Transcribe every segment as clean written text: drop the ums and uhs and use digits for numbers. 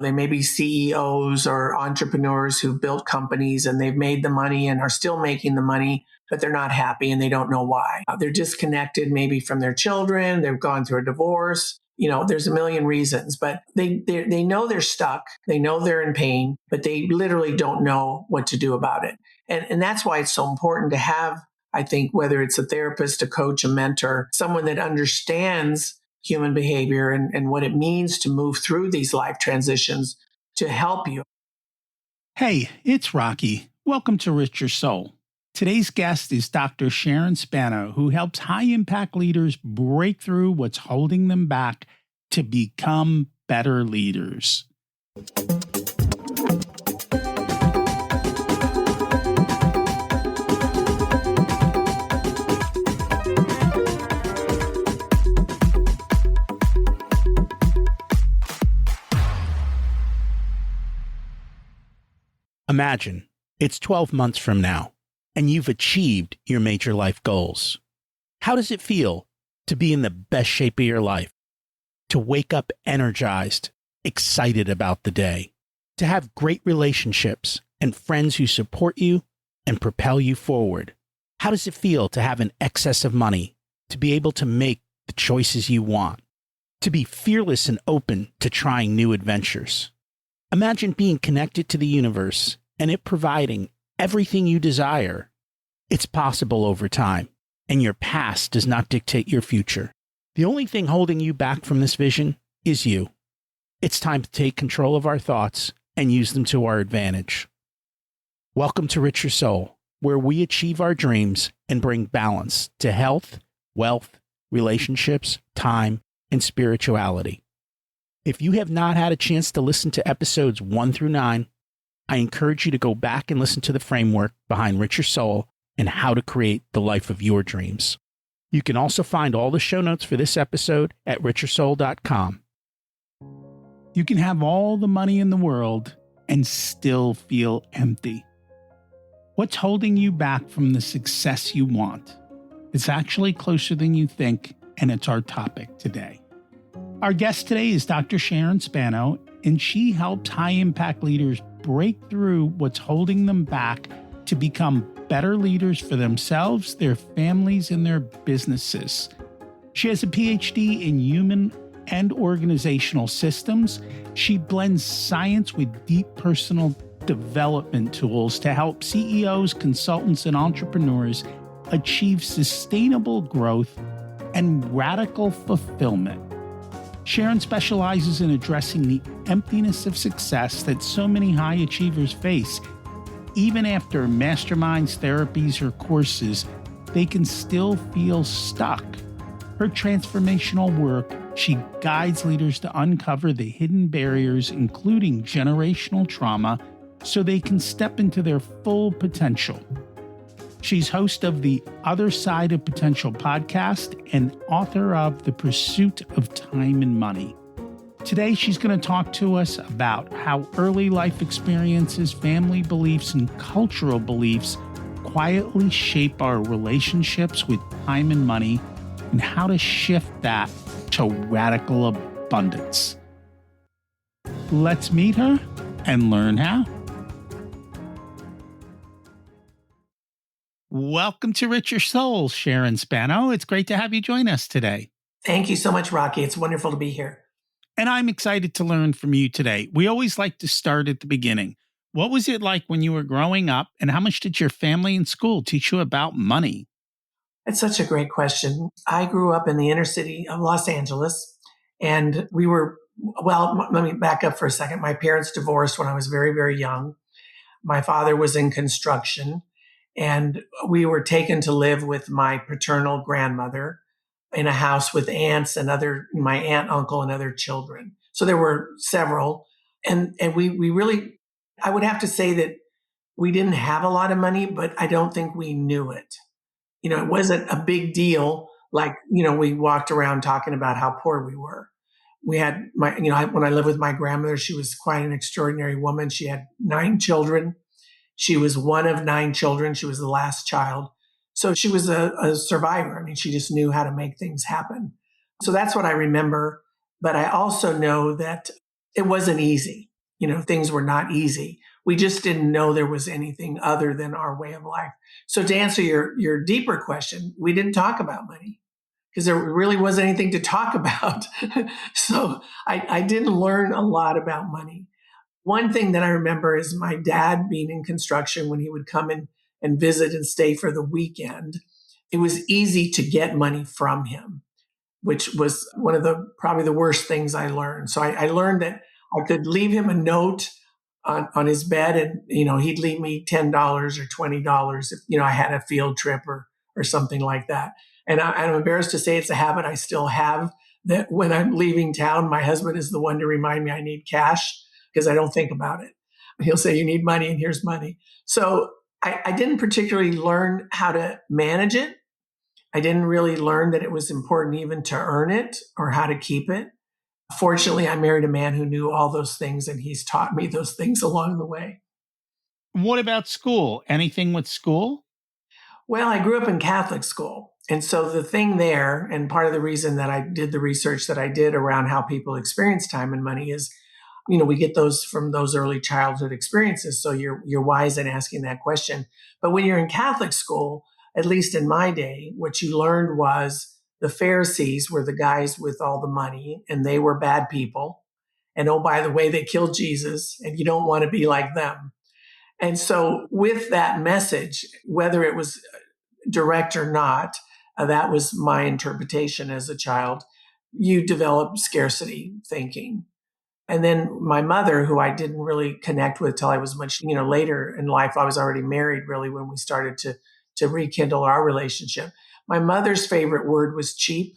They may be CEOs or entrepreneurs who built companies and they've made the money and are still making the money, but they're not happy and they don't know why. They're disconnected maybe from their children. They've gone through a divorce. There's a million reasons, but they know they're stuck. They know they're in pain, but they literally don't know what to do about it. And that's why it's so important to have, I think, whether it's a therapist, a coach, a mentor, someone that understands human behavior and what it means to move through these life transitions to help you. Hey, it's Rocky. Welcome to Rich Your Soul. Today's guest is Dr. Sharon Spano, who helps high-impact leaders break through what's holding them back to become better leaders. Imagine it's 12 months from now, and you've achieved your major life goals. How does it feel to be in the best shape of your life? To wake up energized, excited about the day? To have great relationships and friends who support you and propel you forward? How does it feel to have an excess of money, to be able to make the choices you want? To be fearless and open to trying new adventures? Imagine being connected to the universe and it providing everything you desire. It's possible over time, and your past does not dictate your future. The only thing holding you back from this vision is you. It's time to take control of our thoughts and use them to our advantage. Welcome to Rich Your Soul, where we achieve our dreams and bring balance to health, wealth, relationships, time, and spirituality. If you have not had a chance to listen to episodes 1 through 9, I encourage you to go back and listen to the framework behind Rich Your Soul and how to create the life of your dreams. You can also find all the show notes for this episode at richyoursoul.com. You can have all the money in the world and still feel empty. What's holding you back from the success you want? It's actually closer than you think, and it's our topic today. Our guest today is Dr. Sharon Spano, and she helps high-impact leaders break through what's holding them back to become better leaders for themselves, their families, and their businesses. She has a PhD in human and organizational systems. She blends science with deep personal development tools to help CEOs, consultants, and entrepreneurs achieve sustainable growth and radical fulfillment. Sharon specializes in addressing the emptiness of success that so many high achievers face. Even after masterminds, therapies, or courses, they can still feel stuck. Her transformational work, she guides leaders to uncover the hidden barriers, including generational trauma, so they can step into their full potential. She's host of the Other Side of Potential podcast and author of The Pursuit of Time and Money. Today, she's going to talk to us about how early life experiences, family beliefs, and cultural beliefs quietly shape our relationships with time and money, and how to shift that to radical abundance. Let's meet her and learn how. Welcome to Rich Your Soul, Sharon Spano. It's great to have you join us today. Thank you so much, Rocky. It's wonderful to be here. And I'm excited to learn from you today. We always like to start at the beginning. What was it like when you were growing up, and how much did your family and school teach you about money? That's such a great question. I grew up in the inner city of Los Angeles, and let me back up for a second. My parents divorced when I was very, very young. My father was in construction, and we were taken to live with my paternal grandmother in a house with aunts and my aunt, uncle, and other children. So there were several. And we really, I would have to say that we didn't have a lot of money, but I don't think we knew it. It wasn't a big deal. Like, we walked around talking about how poor we were. We had when I lived with my grandmother, she was quite an extraordinary woman. She had 9 children. She was one of 9 children. She was the last child. So she was a survivor. I mean, she just knew how to make things happen. So that's what I remember. But I also know that it wasn't easy. things were not easy. We just didn't know there was anything other than our way of life. So to answer your deeper question, we didn't talk about money because there really wasn't anything to talk about. So I didn't learn a lot about money. One thing that I remember is my dad being in construction when he would come in and visit and stay for the weekend. It was easy to get money from him, which was one of the probably the worst things I learned. So I learned that I could leave him a note on his bed, and he'd leave me $10 or $20 if I had a field trip or something like that. And I'm embarrassed to say it's a habit I still have. That when I'm leaving town, my husband is the one to remind me I need cash because I don't think about it. He'll say, "You need money, and here's money." So I didn't particularly learn how to manage it. I didn't really learn that it was important even to earn it or how to keep it. Fortunately, I married a man who knew all those things, and he's taught me those things along the way. What about school? Anything with school? Well, I grew up in Catholic school. And so the thing there, and part of the reason that I did the research that I did around how people experience time and money is, we get those from those early childhood experiences. So you're wise in asking that question. But when you're in Catholic school, at least in my day, what you learned was the Pharisees were the guys with all the money, and they were bad people. And oh, by the way, they killed Jesus, and you don't want to be like them. And so, with that message, whether it was direct or not, that was my interpretation as a child. You develop scarcity thinking. And then my mother, who I didn't really connect with till I was much, later in life, I was already married really when we started to rekindle our relationship. My mother's favorite word was cheap,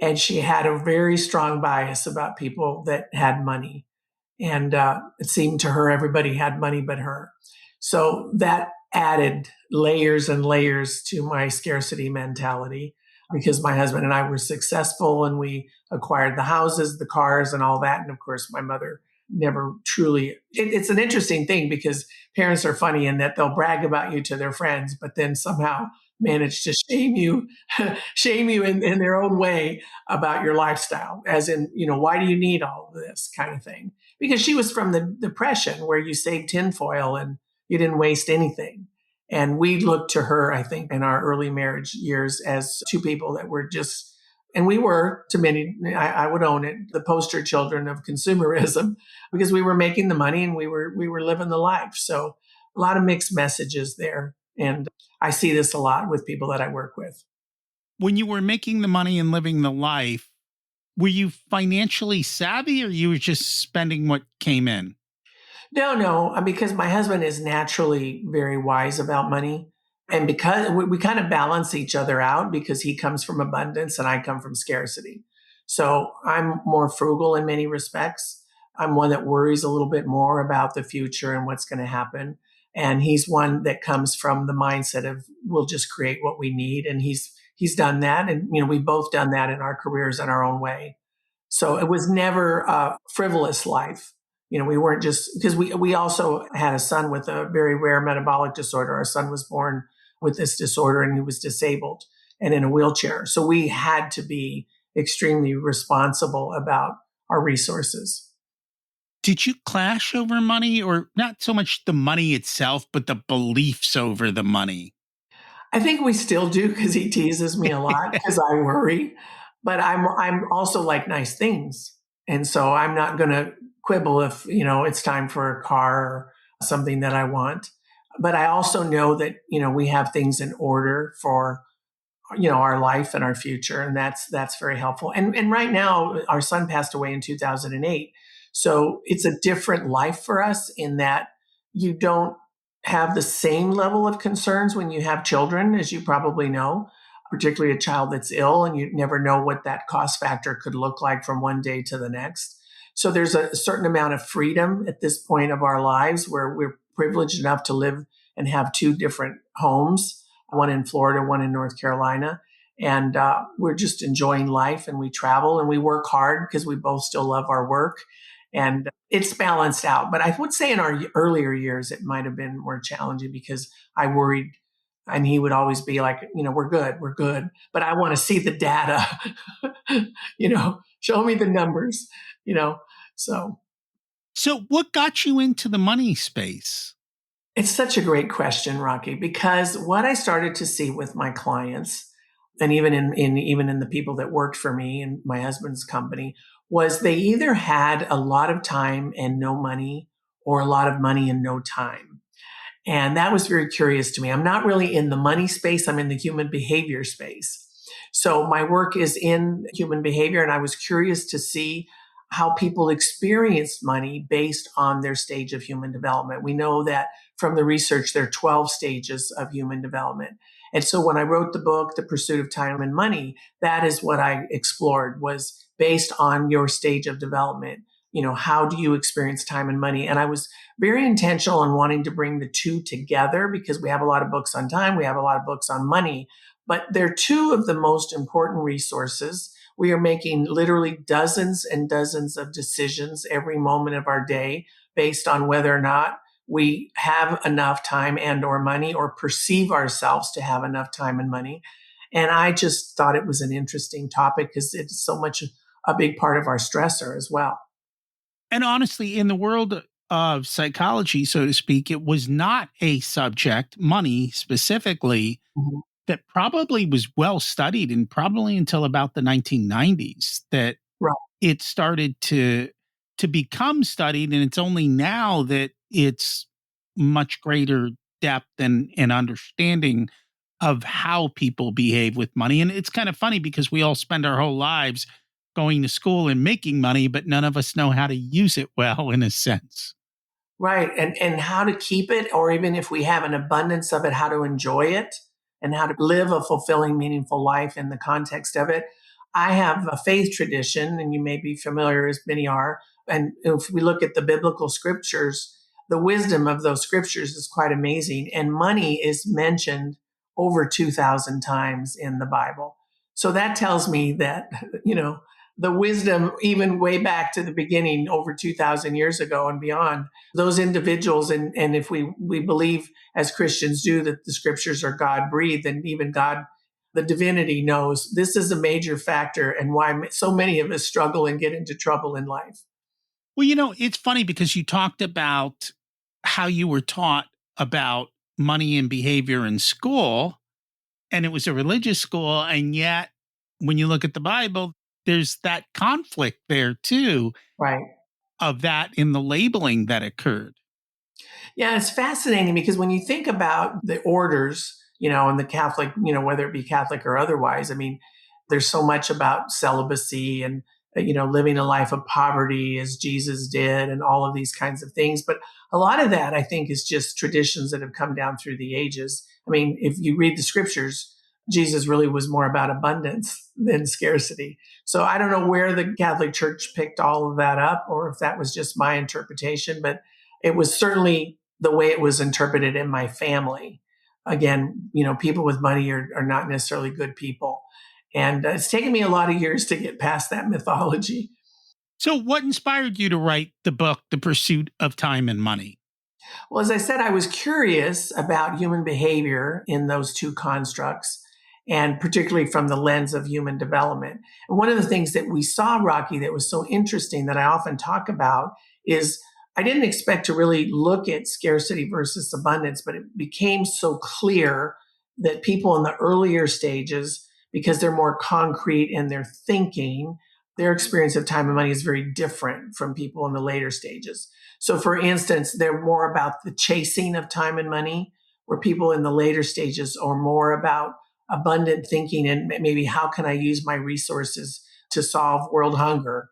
and she had a very strong bias about people that had money. And it seemed to her everybody had money but her. So that added layers and layers to my scarcity mentality because my husband and I were successful and we acquired the houses, the cars, and all that. And of course, my mother never truly. It's an interesting thing because parents are funny in that they'll brag about you to their friends, but then somehow manage to shame you in their own way about your lifestyle, as in, why do you need all of this kind of thing? Because she was from the Depression where you saved tinfoil and you didn't waste anything. And we looked to her, I think, in our early marriage years as two people that were just, and we were, to many, I would own it, the poster children of consumerism because we were making the money and we were living the life. So a lot of mixed messages there. And I see this a lot with people that I work with. When you were making the money and living the life, were you financially savvy or you were just spending what came in? No, because my husband is naturally very wise about money. And because we kind of balance each other out because he comes from abundance and I come from scarcity. So I'm more frugal in many respects. I'm one that worries a little bit more about the future and what's going to happen. And he's one that comes from the mindset of we'll just create what we need. And he's done that. And, we've both done that in our careers in our own way. So it was never a frivolous life. We weren't just because we also had a son with a very rare metabolic disorder. Our son was born with this disorder and he was disabled and in a wheelchair. So we had to be extremely responsible about our resources. Did you clash over money or not so much the money itself, but the beliefs over the money? I think we still do because he teases me a lot because I worry, but I'm also like nice things. And so I'm not going to quibble if, it's time for a car or something that I want. But I also know that, we have things in order for, our life and our future. And that's very helpful. And right now, our son passed away in 2008. So it's a different life for us in that you don't have the same level of concerns when you have children, as you probably know, particularly a child that's ill, and you never know what that cost factor could look like from one day to the next. So there's a certain amount of freedom at this point of our lives where we're privileged enough to live and have two different homes, one in Florida, one in North Carolina. And we're just enjoying life and we travel and we work hard because we both still love our work. And it's balanced out. But I would say in our earlier years, it might have been more challenging because I worried and he would always be like, we're good. But I want to see the data, show me the numbers, so. So, what got you into the money space? It's such a great question, Rocky, because what I started to see with my clients, and even in the people that worked for me and my husband's company, was they either had a lot of time and no money, or a lot of money and no time. And that was very curious to me. I'm not really in the money space, I'm in the human behavior space. So my work is in human behavior, and I was curious to see how people experienced money based on their stage of human development. We know that from the research, there are 12 stages of human development. And so when I wrote the book, The Pursuit of Time and Money, that is what I explored, was based on your stage of development. How do you experience time and money? And I was very intentional in wanting to bring the two together, because we have a lot of books on time, we have a lot of books on money, but they're two of the most important resources. We are making literally dozens and dozens of decisions every moment of our day based on whether or not we have enough time and or money, or perceive ourselves to have enough time and money. And I just thought it was an interesting topic because it's so much a big part of our stressor as well. And honestly, in the world of psychology, so to speak, it was not a subject, money specifically, Mhm. that probably was well studied, and probably until about the 1990s that Right. it started to become studied, and it's only now that it's much greater depth and understanding of how people behave with money. And it's kind of funny because we all spend our whole lives going to school and making money, but none of us know how to use it well, in a sense. Right. And how to keep it, or even if we have an abundance of it, how to enjoy it and how to live a fulfilling, meaningful life in the context of it. I have a faith tradition, and you may be familiar, as many are. And if we look at the biblical scriptures, the wisdom of those scriptures is quite amazing. And money is mentioned over 2,000 times in the Bible. So that tells me that, you know, the wisdom, even way back to the beginning, over 2,000 years ago and beyond, those individuals, and if we believe as Christians do that the scriptures are God breathed, and even God, the divinity, knows this is a major factor and why so many of us struggle and get into trouble in life. Well, it's funny because you talked about how you were taught about money and behavior in school, and it was a religious school. And yet, when you look at the Bible, there's that conflict there too, Right. of that in the labeling that occurred. Yeah, it's fascinating because when you think about the orders, and the Catholic, whether it be Catholic or otherwise, I mean, there's so much about celibacy and, living a life of poverty as Jesus did and all of these kinds of things. But a lot of that, I think, is just traditions that have come down through the ages. I mean, if you read the scriptures, Jesus really was more about abundance than scarcity. So I don't know where the Catholic Church picked all of that up, or if that was just my interpretation, but it was certainly the way it was interpreted in my family. Again, people with money are not necessarily good people. And it's taken me a lot of years to get past that mythology. So, what inspired you to write the book, The Pursuit of Time and Money? Well, as I said, I was curious about human behavior in those two constructs, and particularly from the lens of human development. And one of the things that we saw, Rocky, that was so interesting that I often talk about is I didn't expect to really look at scarcity versus abundance, but it became so clear that people in the earlier stages, because they're more concrete in their thinking, their experience of time and money is very different from people in the later stages. So, for instance, they're more about the chasing of time and money, where people in the later stages are more about abundant thinking and maybe how can I use my resources to solve world hunger,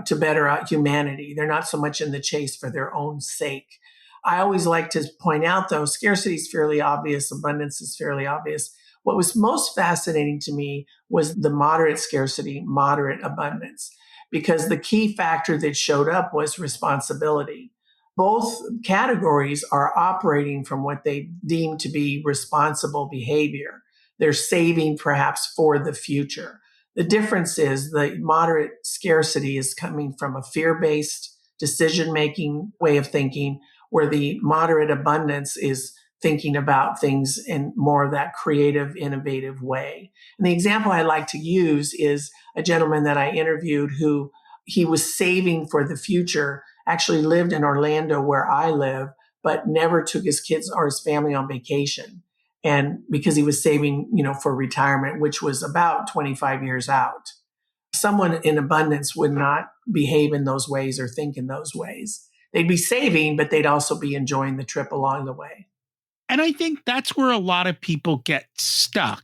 to better out humanity. They're not so much in the chase for their own sake. I always like to point out, though, scarcity is fairly obvious, abundance is fairly obvious. What was most fascinating to me was the moderate scarcity, moderate abundance, because the key factor that showed up was responsibility. Both categories are operating from what they deem to be responsible behavior. They're saving perhaps for the future. The difference is the moderate scarcity is coming from a fear based decision making way of thinking, where the moderate abundance is thinking about things in more of that creative, innovative way. And the example I like to use is a gentleman that I interviewed who he was saving for the future actually lived in Orlando where I live, but never took his kids or his family on vacation. And because he was saving, for retirement, which was about 25 years out. Someone in abundance would not behave in those ways or think in those ways. They'd be saving, but they'd also be enjoying the trip along the way. And I think that's where a lot of people get stuck,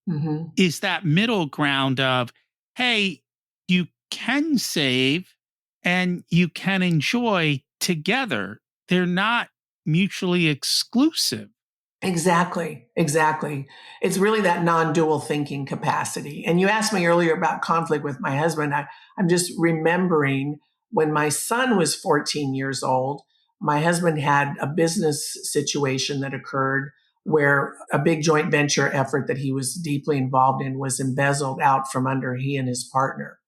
Mm-hmm. is that middle ground of, hey, you can save and you can enjoy together. They're not mutually exclusive. Exactly. Exactly. It's really that non-dual thinking capacity. And you asked me earlier about conflict with my husband. I'm just remembering when my son was 14 years old, my husband had a business situation that occurred where a big joint venture effort that he was deeply involved in was embezzled out from under he and his partner.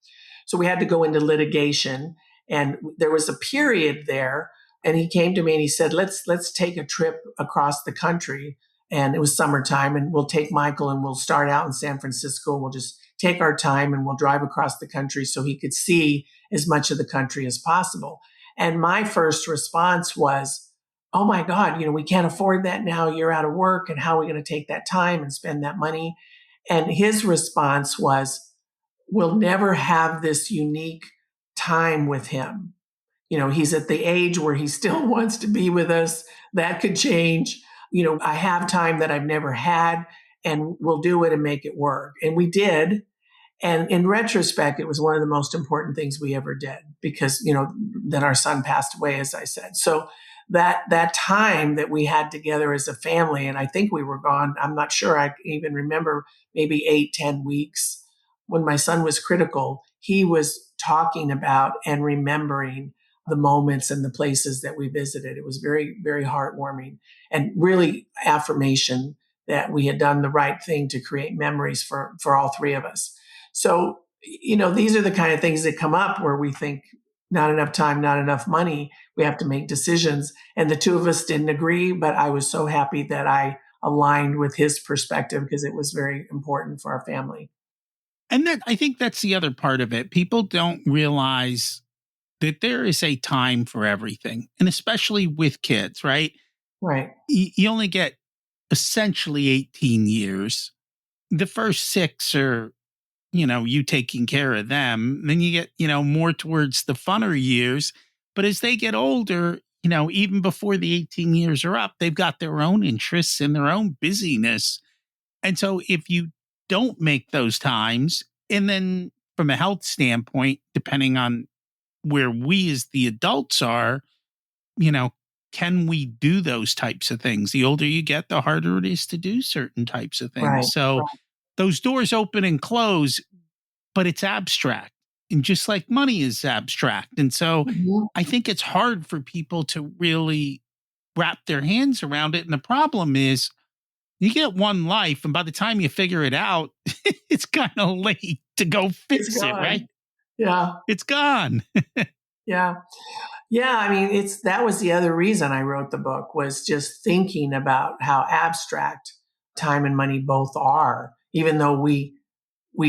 So we had to go into litigation, and there was a period there. And he came to me and he said, let's take a trip across the country. And it was summertime, and we'll take Michael and we'll start out in San Francisco. We'll just take our time and we'll drive across the country so he could see as much of the country as possible. And my first response was, oh my God, we can't afford that now. You're out of work. And how are we going to take that time and spend that money? And his response was, we'll never have this unique time with him. He's at the age where he still wants to be with us. That could change. I have time that I've never had, and we'll do it and make it work. And we did. And in retrospect, it was one of the most important things we ever did because, then our son passed away, as I said. So that time that we had together as a family, and I think we were gone, I'm not sure I even remember, maybe 8-10 weeks. When my son was critical, he was talking about and remembering the moments and the places that we visited. It was very, very heartwarming and really affirmation that we had done the right thing to create memories for all three of us. So, these are the kind of things that come up where we think not enough time, not enough money. We have to make decisions. And the two of us didn't agree, but I was so happy that I aligned with his perspective because it was very important for our family. And that, I think that's the other part of it. People don't realize that there is a time for everything, and especially with kids, right? Right. You only get essentially 18 years. The first 6 are, you taking care of them. Then you get, more towards the funner years. But as they get older, even before the 18 years are up, they've got their own interests and their own busyness. And so if you don't make those times, and then from a health standpoint, depending on where we as the adults are, can we do those types of things? The older you get, the harder it is to do certain types of Right. things. So those doors open and close, but it's abstract. And just like money is abstract. And so Mhm. I think it's hard for people to really wrap their hands around it. And the problem is you get one life, and by the time you figure it out, it's kind of late to go It's fix it, right? gone. Yeah. It's gone. Yeah. Yeah. I mean, that was the other reason I wrote the book, was just thinking about how abstract time and money both are, even though we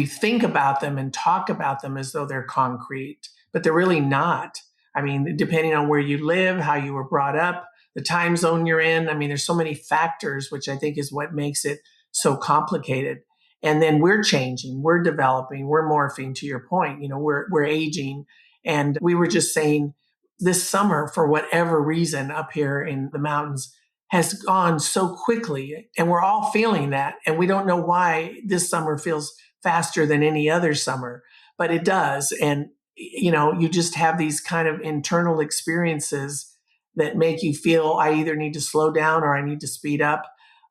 think about them and talk about them as though they're concrete, but they're really not. I mean, depending on where you live, how you were brought up, the time zone you're in. I mean, there's so many factors, which I think is what makes it so complicated. And then we're changing, we're developing, we're morphing, to your point. We're aging. And we were just saying this summer, for whatever reason, up here in the mountains, has gone so quickly. And we're all feeling that. And we don't know why this summer feels faster than any other summer, but it does. And, you just have these kind of internal experiences that make you feel I either need to slow down or I need to speed up.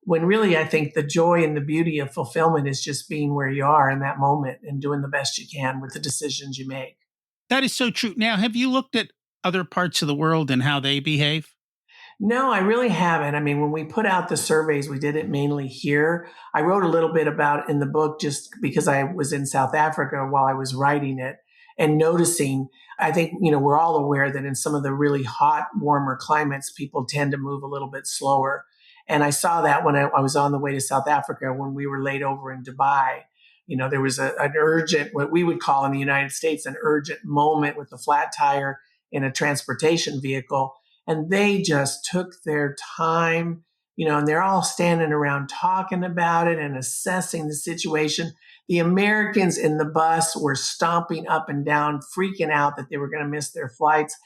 When really, I think the joy and the beauty of fulfillment is just being where you are in that moment and doing the best you can with the decisions you make. That is so true. Now, have you looked at other parts of the world and how they behave? No, I really haven't. I mean, when we put out the surveys, we did it mainly here. I wrote a little bit about it in the book just because I was in South Africa while I was writing it and noticing. I think, we're all aware that in some of the really hot, warmer climates, people tend to move a little bit slower. And I saw that when I was on the way to South Africa when we were laid over in Dubai. There was an urgent, what we would call in the United States, an urgent moment with the flat tire in a transportation vehicle. And they just took their time, and they're all standing around talking about it and assessing the situation. The Americans in the bus were stomping up and down, freaking out that they were going to miss their flights,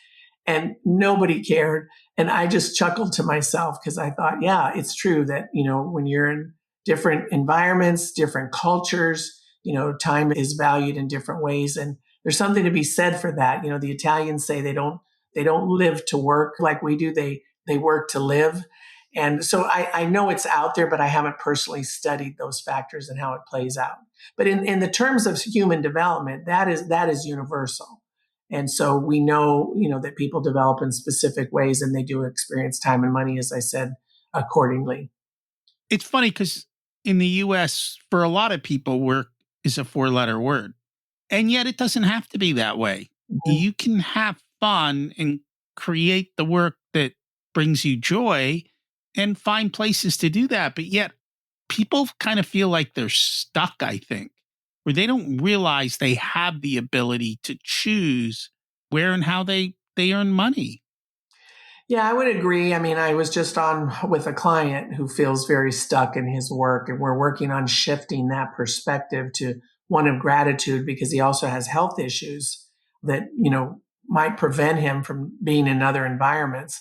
and nobody cared. And I just chuckled to myself because I thought, yeah, it's true that, when you're in different environments, different cultures, time is valued in different ways. And there's something to be said for that. The Italians say they don't live to work like we do. They work to live. And so I know it's out there, but I haven't personally studied those factors and how it plays out. But in the terms of human development, that is universal. And so we know, that people develop in specific ways and they do experience time and money, as I said, accordingly. It's funny because in the US, for a lot of people, work is a 4-letter word. And yet it doesn't have to be that way. Mhm. You can have fun and create the work that brings you joy and find places to do that. But yet people kind of feel like they're stuck, I think, where they don't realize they have the ability to choose where and how they earn money. Yeah, I would agree. I mean, I was just on with a client who feels very stuck in his work, and we're working on shifting that perspective to one of gratitude because he also has health issues that, might prevent him from being in other environments.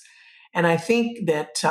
And I think that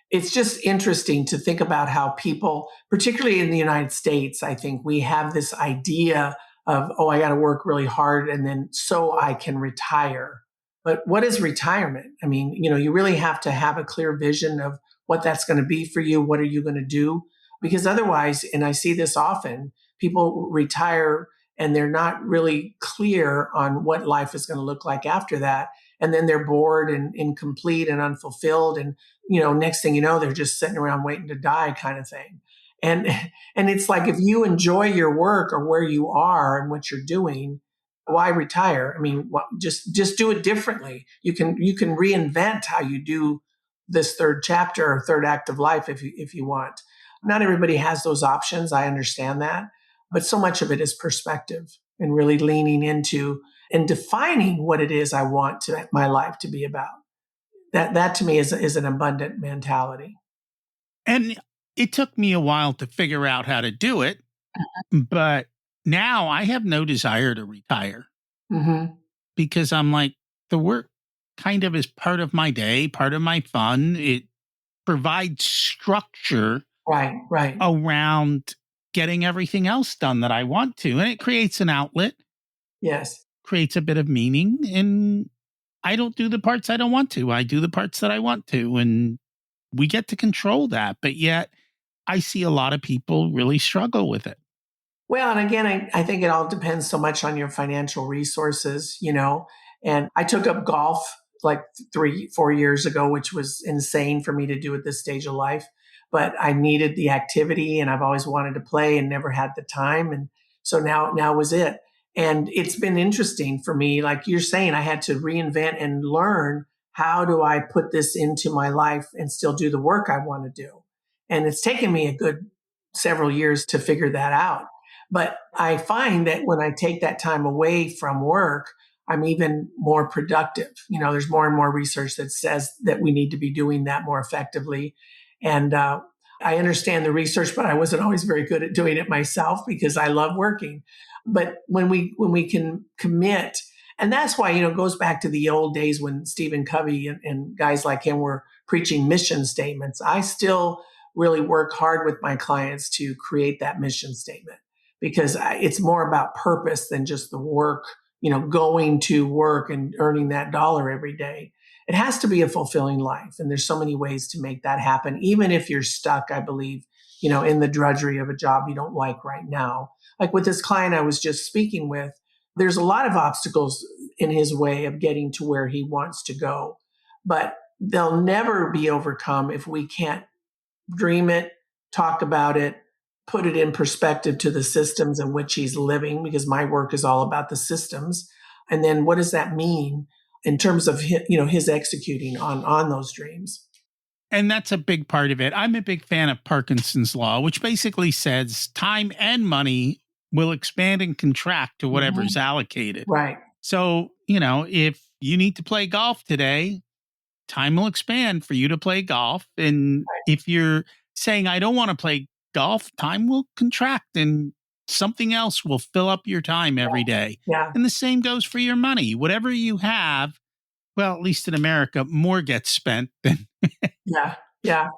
it's just interesting to think about how people, particularly in the United States, I think we have this idea of, oh, I got to work really hard and then so I can retire. But what is retirement? I mean, you really have to have a clear vision of what that's going to be for you. What are you going to do? Because otherwise, and I see this often, people retire and they're not really clear on what life is going to look like after that. And then they're bored and incomplete and unfulfilled. And, next thing you know, they're just sitting around waiting to die kind of thing. And, and it's like, if you enjoy your work or where you are and what you're doing, why retire? I mean, just do it differently. You can reinvent how you do this third chapter or third act of life if you want. Not everybody has those options. I understand that, but so much of it is perspective and really leaning into and defining what it is I want my life to be about. That to me is an abundant mentality. And it took me a while to figure out how to do it, but now I have no desire to retire Hmm. because I'm like, the work kind of is part of my day, part of my fun. It provides structure Right, right. around getting everything else done that I want to. And it creates an outlet, Yes. creates a bit of meaning. And I don't do the parts I don't want to. I do the parts that I want to. And we get to control that. But yet I see a lot of people really struggle with it. Well, and again, I think it all depends so much on your financial resources, And I took up golf like 4 years ago, which was insane for me to do at this stage of life. But I needed the activity and I've always wanted to play and never had the time. And so now was it. And it's been interesting for me. Like you're saying, I had to reinvent and learn, how do I put this into my life and still do the work I want to do? And it's taken me a good several years to figure that out. But I find that when I take that time away from work, I'm even more productive. There's more and more research that says that we need to be doing that more effectively. And I understand the research, but I wasn't always very good at doing it myself because I love working. But when we can commit, and that's why, it goes back to the old days when Stephen Covey and guys like him were preaching mission statements. I still really work hard with my clients to create that mission statement because it's more about purpose than just the work, going to work and earning that dollar every day. It has to be a fulfilling life. And there's so many ways to make that happen, even if you're stuck, I believe, in the drudgery of a job you don't like right now. Like with this client I was just speaking with, there's a lot of obstacles in his way of getting to where he wants to go, but they'll never be overcome if we can't dream it, talk about it, put it in perspective to the systems in which he's living, because my work is all about the systems. And then what does that mean in terms of his executing on those dreams? And that's a big part of it. I'm a big fan of Parkinson's law, which basically says time and money will expand and contract to whatever Mhm. is allocated. Right. So, if you need to play golf today, time will expand for you to play golf. And if you're saying, I don't want to play golf, time will contract and something else will fill up your time every day. Yeah. And the same goes for your money. Whatever you have, well, at least in America, more gets spent than, Yeah. Yeah.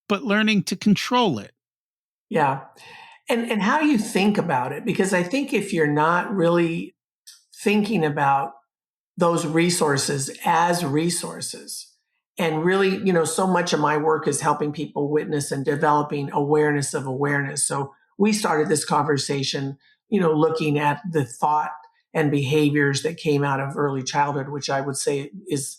but learning to control it. Yeah. And how you think about it, because I think if you're not really thinking about those resources as resources, and really, so much of my work is helping people witness and developing awareness of awareness. So we started this conversation, looking at the thought and behaviors that came out of early childhood, which I would say is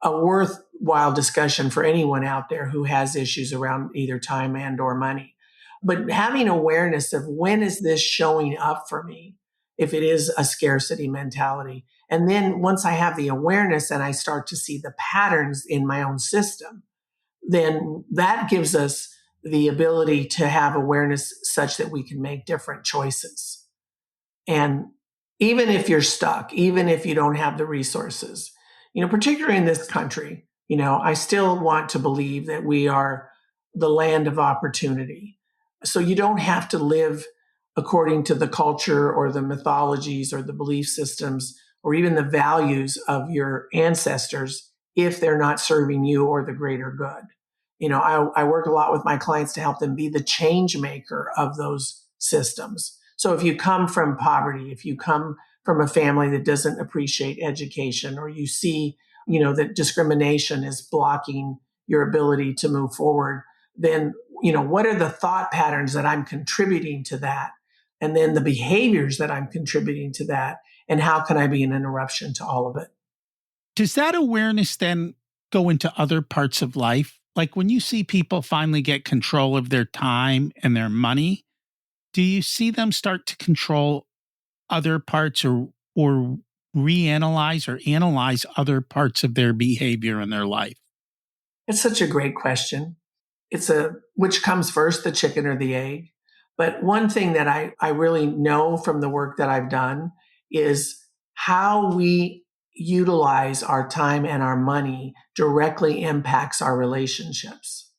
a worthwhile discussion for anyone out there who has issues around either time and or money. But having awareness of when is this showing up for me, if it is a scarcity mentality. And then once I have the awareness and I start to see the patterns in my own system, then that gives us the ability to have awareness such that we can make different choices. And even if you're stuck, even if you don't have the resources, particularly in this country, I still want to believe that we are the land of opportunity. So you don't have to live according to the culture or the mythologies or the belief systems or even the values of your ancestors if they're not serving you or the greater good. I work a lot with my clients to help them be the change maker of those systems. So if you come from poverty, if you come from a family that doesn't appreciate education, or you see, that discrimination is blocking your ability to move forward, then, what are the thought patterns that I'm contributing to that? And then the behaviors that I'm contributing to that, and how can I be an interruption to all of it? Does that awareness then go into other parts of life? Like when you see people finally get control of their time and their money, do you see them start to control other parts or reanalyze or analyze other parts of their behavior in their life? It's such a great question. It's which comes first, the chicken or the egg? But one thing that I really know from the work that I've done is how we utilize our time and our money directly impacts our relationships,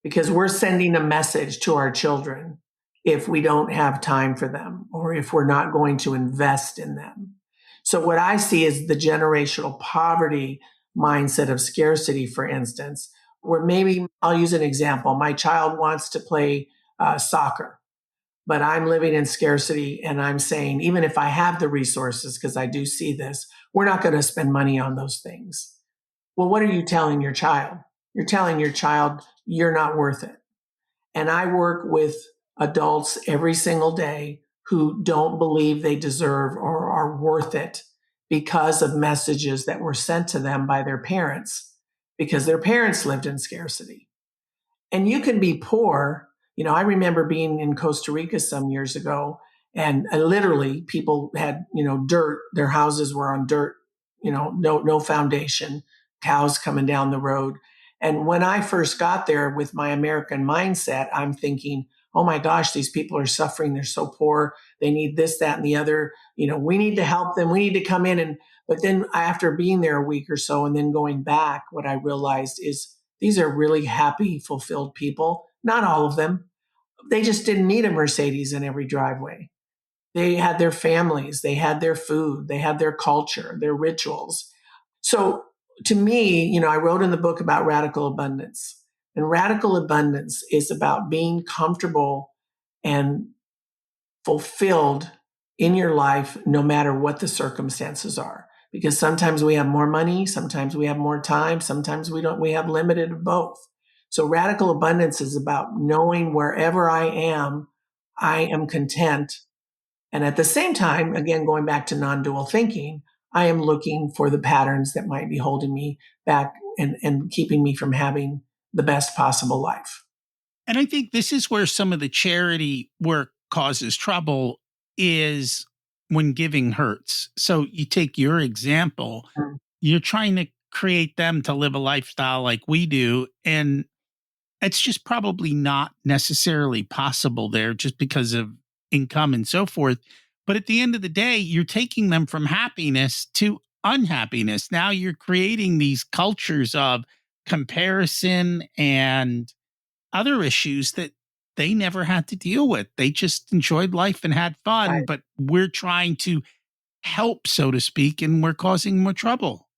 because we're sending a message to our children if we don't have time for them or if we're not going to invest in them. So what I see is the generational poverty mindset of scarcity, for instance, where maybe I'll use an example. My child wants to play soccer, but I'm living in scarcity and I'm saying, even if I have the resources, because I do see this, we're not going to spend money on those things. Well, what are you telling your child? You're telling your child you're not worth it. And I work with adults every single day who don't believe they deserve or are worth it because of messages that were sent to them by their parents, because their parents lived in scarcity. And you can be poor. I remember being in Costa Rica some years ago, and literally people had, dirt. Their houses were on dirt, no foundation, cows coming down the road. And when I first got there with my American mindset, I'm thinking, oh my gosh, these people are suffering. They're so poor. They need this, that, and the other. We need to help them. We need to come in. But then after being there a week or so and then going back, what I realized is these are really happy, fulfilled people. Not all of them. They just didn't need a Mercedes in every driveway. They had their families, they had their food, they had their culture, their rituals. So to me, I wrote in the book about radical abundance. And radical abundance is about being comfortable and fulfilled in your life, no matter what the circumstances are. Because sometimes we have more money, sometimes we have more time, sometimes we don't, we have limited of both. So radical abundance is about knowing wherever I am content. And at the same time, again, going back to non-dual thinking, I am looking for the patterns that might be holding me back and keeping me from having the best possible life. And I think this is where some of the charity work causes trouble, is when giving hurts. So you take your example, Mm. you're trying to create them to live a lifestyle like we do. And it's just probably not necessarily possible there just because of income and so forth. But at the end of the day, you're taking them from happiness to unhappiness. Now you're creating these cultures of comparison and other issues that they never had to deal with. They just enjoyed life and had fun, Right. but we're trying to help, so to speak, and we're causing more trouble.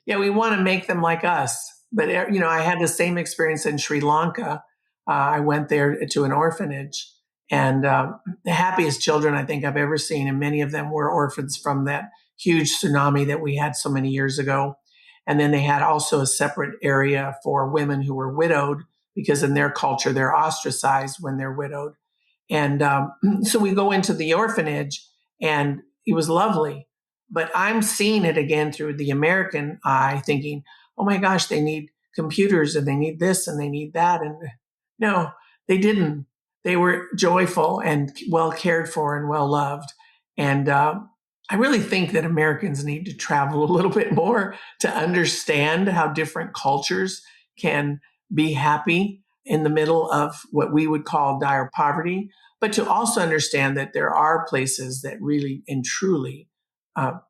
Yeah, we want to make them like us. But, I had the same experience in Sri Lanka. I went there to an orphanage, and the happiest children I think I've ever seen. And many of them were orphans from that huge tsunami that we had so many years ago. And then they had also a separate area for women who were widowed, because in their culture, they're ostracized when they're widowed. And so we go into the orphanage, and it was lovely. But I'm seeing it again through the American eye, thinking, oh my gosh, they need computers and they need this and they need that. And no, they didn't. They were joyful and well cared for and well loved. And I really think that Americans need to travel a little bit more to understand how different cultures can be happy in the middle of what we would call dire poverty, but to also understand that there are places that really and truly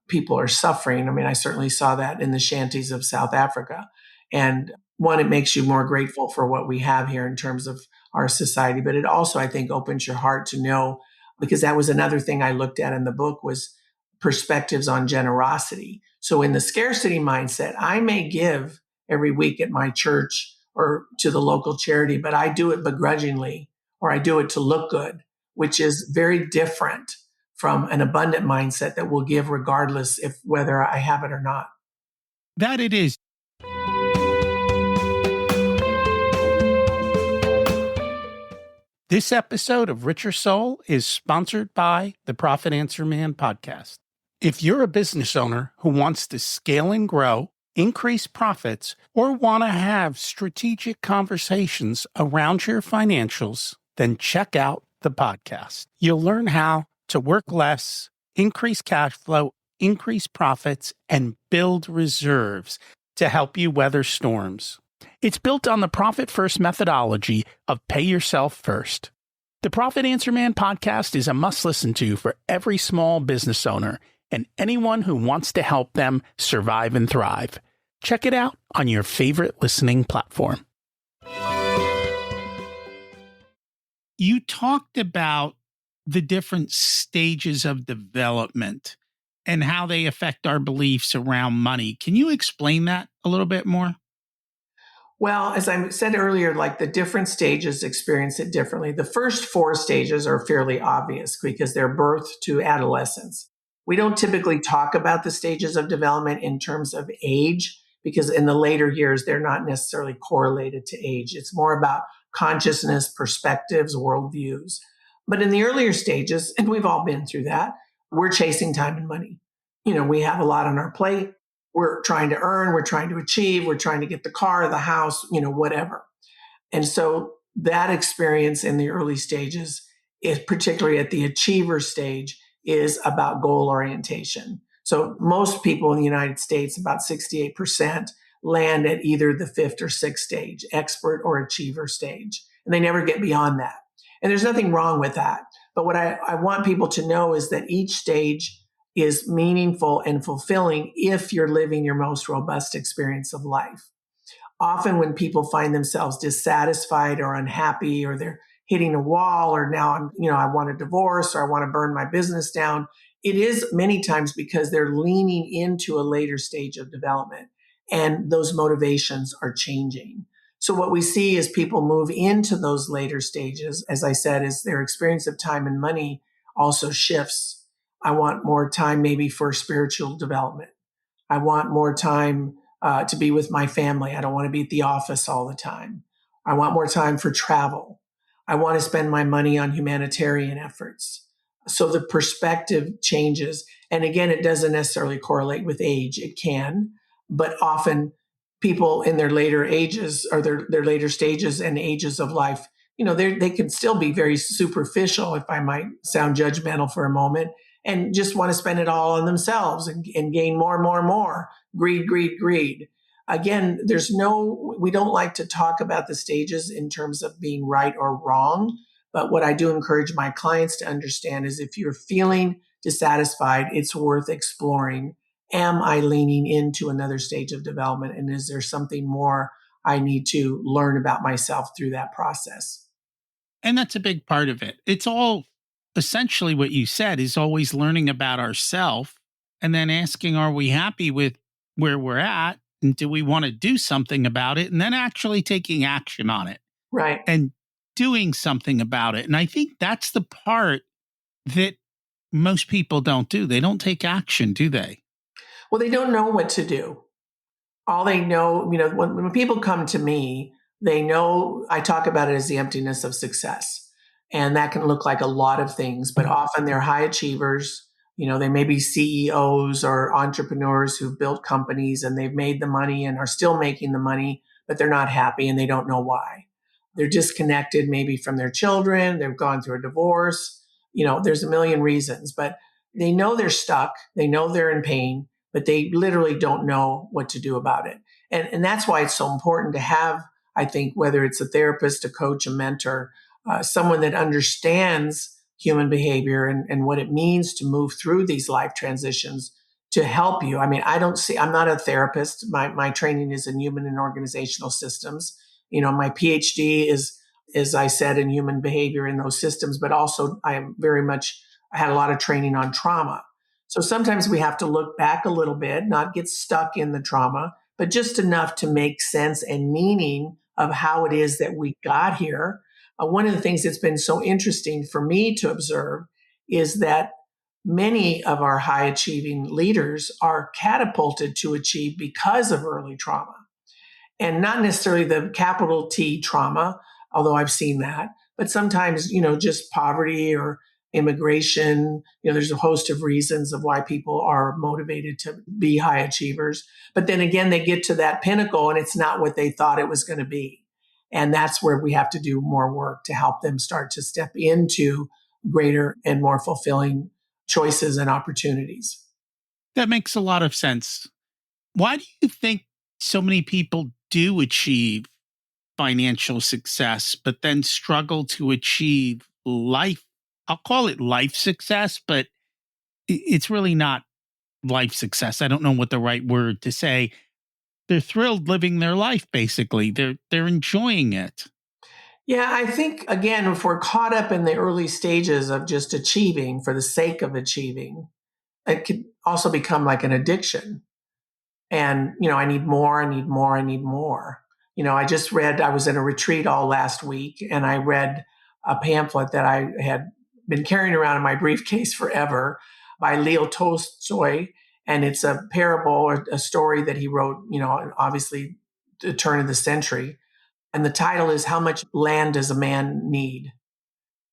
people are suffering. I mean, I certainly saw that in the shanties of South Africa. And one, it makes you more grateful for what we have here in terms of our society, but it also, I think, opens your heart to know, because that was another thing I looked at in the book, was perspectives on generosity. So in the scarcity mindset, I may give every week at my church or to the local charity, but I do it begrudgingly, or I do it to look good, which is very different from an abundant mindset that will give regardless if whether I have it or not. That it is. This episode of Richer Soul is sponsored by the Profit Answer Man podcast. If you're a business owner who wants to scale and grow, increase profits, or want to have strategic conversations around your financials, then check out the podcast. You'll learn how to work less, increase cash flow, increase profits, and build reserves to help you weather storms. It's built on the profit first methodology of pay yourself first. The Profit Answer Man podcast is a must listen to for every small business owner and anyone who wants to help them survive and thrive. Check it out on your favorite listening platform. You talked about the different stages of development and how they affect our beliefs around money. Can you explain that a little bit more? Well, as I said earlier, like the different stages experience it differently. The first four stages are fairly obvious because they're birth to adolescence. We don't typically talk about the stages of development in terms of age, because in the later years, they're not necessarily correlated to age. It's more about consciousness, perspectives, worldviews. But in the earlier stages, and we've all been through that, we're chasing time and money. We have a lot on our plate. We're trying to earn, we're trying to achieve, we're trying to get the car, the house, whatever. And so that experience in the early stages, is particularly at the achiever stage, is about goal orientation. So most people in the United States, about 68%, land at either the fifth or sixth stage, expert or achiever stage. And they never get beyond that. And there's nothing wrong with that. But what I want people to know is that each stage is meaningful and fulfilling if you're living your most robust experience of life. Often when people find themselves dissatisfied or unhappy, or they're hitting a wall, or now I want a divorce, or I want to burn my business down, it is many times because they're leaning into a later stage of development and those motivations are changing. So what we see is people move into those later stages, as I said, is their experience of time and money also shifts. I want more time maybe for spiritual development. I want more time to be with my family. I don't want to be at the office all the time. I want more time for travel. I want to spend my money on humanitarian efforts. So the perspective changes. And again, it doesn't necessarily correlate with age. It can, but often people in their later ages, or their later stages and ages of life, they can still be very superficial, if I might sound judgmental for a moment, and just want to spend it all on themselves and gain more and more and more. Greed, greed, greed. Again, we don't like to talk about the stages in terms of being right or wrong. But what I do encourage my clients to understand is if you're feeling dissatisfied, it's worth exploring am I leaning into another stage of development? And is there something more I need to learn about myself through that process? And that's a big part of it. It's all essentially what you said is always learning about ourselves and then asking, are we happy with where we're at? And do we want to do something about it? And then actually taking action on it Right. and doing something about it. And I think that's the part that most people don't do. They don't take action, do they? Well, they don't know what to do. All they know, when people come to me, they know I talk about it as the emptiness of success. And that can look like a lot of things, but often they're high achievers. They may be CEOs or entrepreneurs who've built companies and they've made the money and are still making the money, but they're not happy and they don't know why. They're disconnected maybe from their children. They've gone through a divorce. There's a million reasons, but they know they're stuck. They know they're in pain, but they literally don't know what to do about it. And that's why it's so important to have, I think, whether it's a therapist, a coach, a mentor, someone that understands human behavior and what it means to move through these life transitions to help you. I mean, I'm not a therapist. My training is in human and organizational systems. My PhD is, as I said, in human behavior in those systems, but also I had a lot of training on trauma. So sometimes we have to look back a little bit, not get stuck in the trauma, but just enough to make sense and meaning of how it is that we got here. One of the things that's been so interesting for me to observe is that many of our high achieving leaders are catapulted to achieve because of early trauma, and not necessarily the capital T trauma, although I've seen that, but sometimes, just poverty or immigration. There's a host of reasons of why people are motivated to be high achievers. But then again, they get to that pinnacle and it's not what they thought it was going to be. And that's where we have to do more work to help them start to step into greater and more fulfilling choices and opportunities. That makes a lot of sense. Why do you think so many people do achieve financial success, but then struggle to achieve life? I'll call it life success, but it's really not life success. I don't know what the right word to say. They're thrilled living their life, basically. They're enjoying it. Yeah, I think, again, if we're caught up in the early stages of just achieving for the sake of achieving, it could also become like an addiction. And, I need more, I need more, I need more. I was in a retreat all last week and I read a pamphlet that I had been carrying around in my briefcase forever by Leo Tolstoy. And it's a parable or a story that he wrote, obviously the turn of the century. And the title is How Much Land Does a Man Need?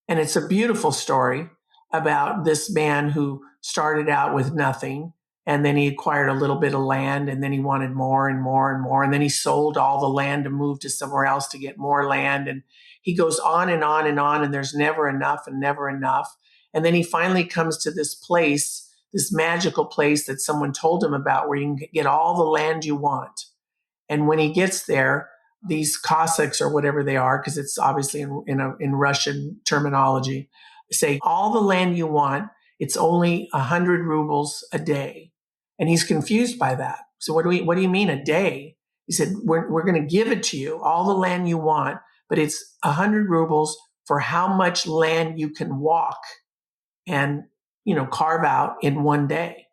And it's a beautiful story about this man who started out with nothing. And then he acquired a little bit of land and then he wanted more and more and more. And then he sold all the land to move to somewhere else to get more land. And he goes on and on and on. And there's never enough and never enough. And then he finally comes to this place, this magical place that someone told him about where you can get all the land you want. And when he gets there, these Cossacks or whatever they are, because it's obviously in Russian terminology, say all the land you want. It's only 100 rubles a day, and he's confused by that. So what do you mean a day? He said we're going to give it to you, all the land you want, but it's 100 rubles for how much land you can walk and carve out in one day.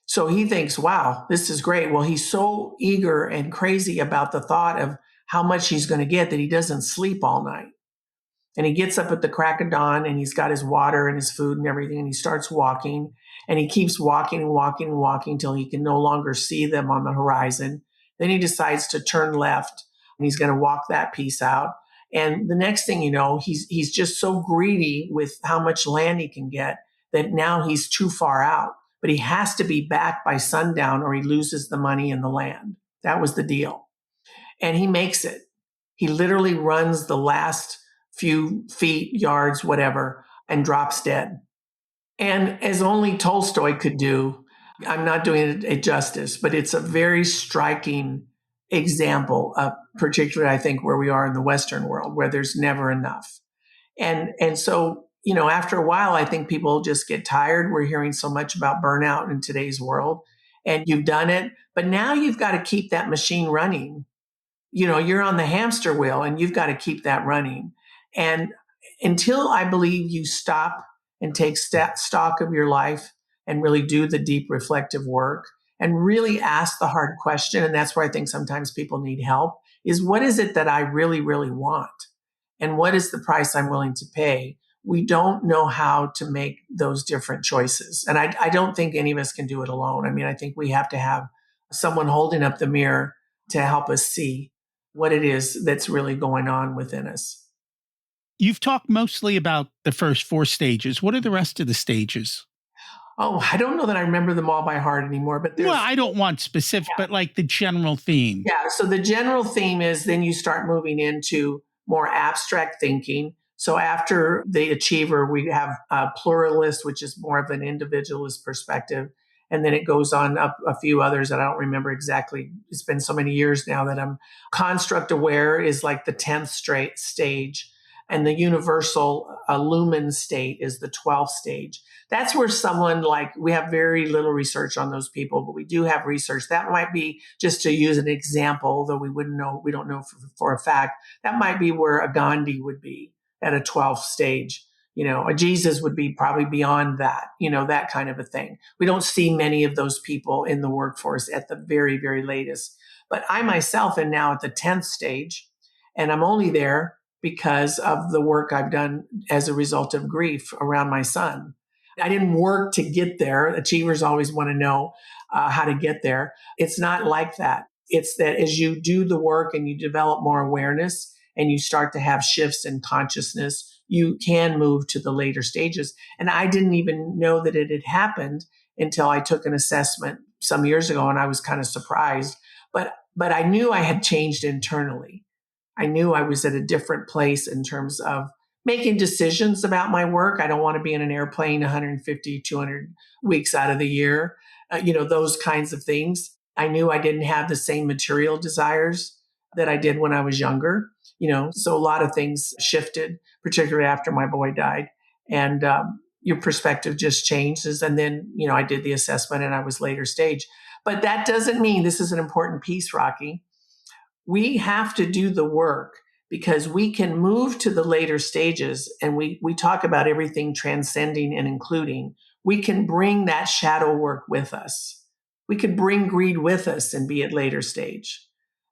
So he thinks, wow, this is great. Well, he's so eager and crazy about the thought of how much he's going to get that he doesn't sleep all night. And he gets up at the crack of dawn and he's got his water and his food and everything. And he starts walking and he keeps walking and walking and walking till he can no longer see them on the horizon. Then he decides to turn left and he's going to walk that piece out. And the next thing you know, he's just so greedy with how much land he can get that now he's too far out. But he has to be back by sundown or he loses the money and the land. That was the deal. And he makes it. He literally runs the last few feet, yards, whatever, and drops dead. And as only Tolstoy could do, I'm not doing it justice, but it's a very striking example of particularly, I think, where we are in the Western world, where there's never enough. And so, after a while, I think people just get tired. We're hearing so much about burnout in today's world. and you've done it, but now you've got to keep that machine running. You're on the hamster wheel and you've got to keep that running. And until I believe you stop and take stock of your life and really do the deep reflective work and really ask the hard question, and that's where I think sometimes people need help, is what is it that I really, really want? And what is the price I'm willing to pay? We don't know how to make those different choices. And I don't think any of us can do it alone. I mean, I think we have to have someone holding up the mirror to help us see what it is that's really going on within us. You've talked mostly about the first 4 stages. What are the rest of the stages? Oh, I don't know that I remember them all by heart anymore, but Well, there's, I don't want specific, but like the general theme. yeah. So the general theme is then you start moving into more abstract thinking. So after the achiever, we have a pluralist, which is more of an individualist perspective. And then it goes on up a few others that I don't remember exactly. It's been so many years now that I'm construct aware is like the 10th straight stage. And the universal lumen state is the 12th stage. That's where someone like, we have very little research on those people, but we do have research. That might be, just to use an example, though we don't know for a fact, that might be where a Gandhi would be at a 12th stage. A Jesus would be probably beyond that, that kind of a thing. We don't see many of those people in the workforce at the very, very latest. But I myself am now at the 10th stage, and I'm only there because of the work I've done as a result of grief around my son. I didn't work to get there. Achievers always want to know how to get there. It's not like that. It's that as you do the work and you develop more awareness and you start to have shifts in consciousness, you can move to the later stages. And I didn't even know that it had happened until I took an assessment some years ago, and I was kind of surprised. But I knew I had changed internally. I knew I was at a different place in terms of making decisions about my work. I don't want to be in an airplane 150, 200 weeks out of the year, those kinds of things. I knew I didn't have the same material desires that I did when I was younger, so a lot of things shifted, particularly after my boy died. And your perspective just changes. And then, I did the assessment and I was later stage. But that doesn't mean, this is an important piece, Rocky. We have to do the work because we can move to the later stages. And we talk about everything transcending and including. We can bring that shadow work with us. We could bring greed with us and be at later stage.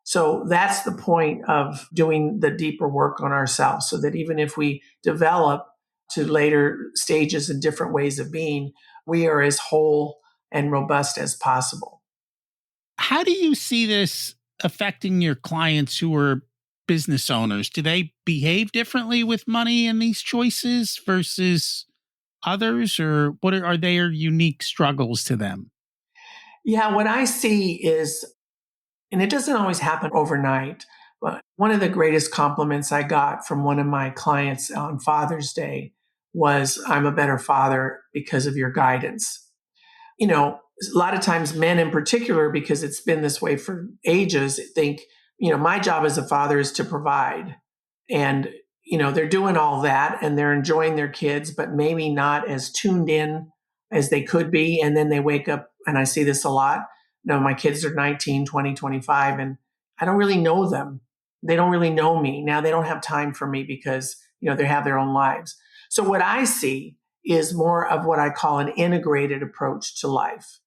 So that's the point of doing the deeper work on ourselves, so that even if we develop to later stages and different ways of being, we are as whole and robust as possible. How do you see this affecting your clients who are business owners? Do they behave differently with money in these choices versus others, or what are their unique struggles to them? Yeah, what I see is, and it doesn't always happen overnight, but one of the greatest compliments I got from one of my clients on Father's Day was, I'm a better father because of your guidance. A lot of times men in particular, because it's been this way for ages, think, my job as a father is to provide. And, they're doing all that and they're enjoying their kids, but maybe not as tuned in as they could be. And then they wake up, and I see this a lot. My kids are 19, 20, 25, and I don't really know them. They don't really know me. Now they don't have time for me because, they have their own lives. So what I see is more of what I call an integrated approach to life.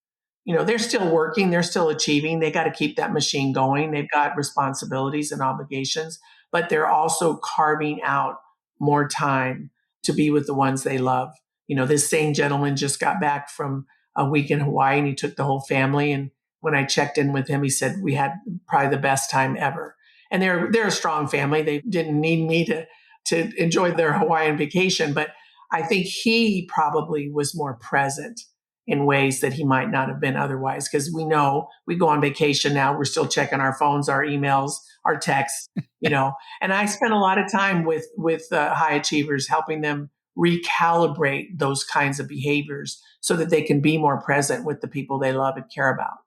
They're still working, they're still achieving, they got to keep that machine going. They've got responsibilities and obligations, but they're also carving out more time to be with the ones they love. This same gentleman just got back from a week in Hawaii, and he took the whole family. And when I checked in with him, he said we had probably the best time ever. And they're a strong family. They didn't need me to enjoy their Hawaiian vacation, but I think he probably was more present in ways that he might not have been otherwise. Because we know we go on vacation now, we're still checking our phones, our emails, our texts, And I spend a lot of time with high achievers, helping them recalibrate those kinds of behaviors so that they can be more present with the people they love and care about.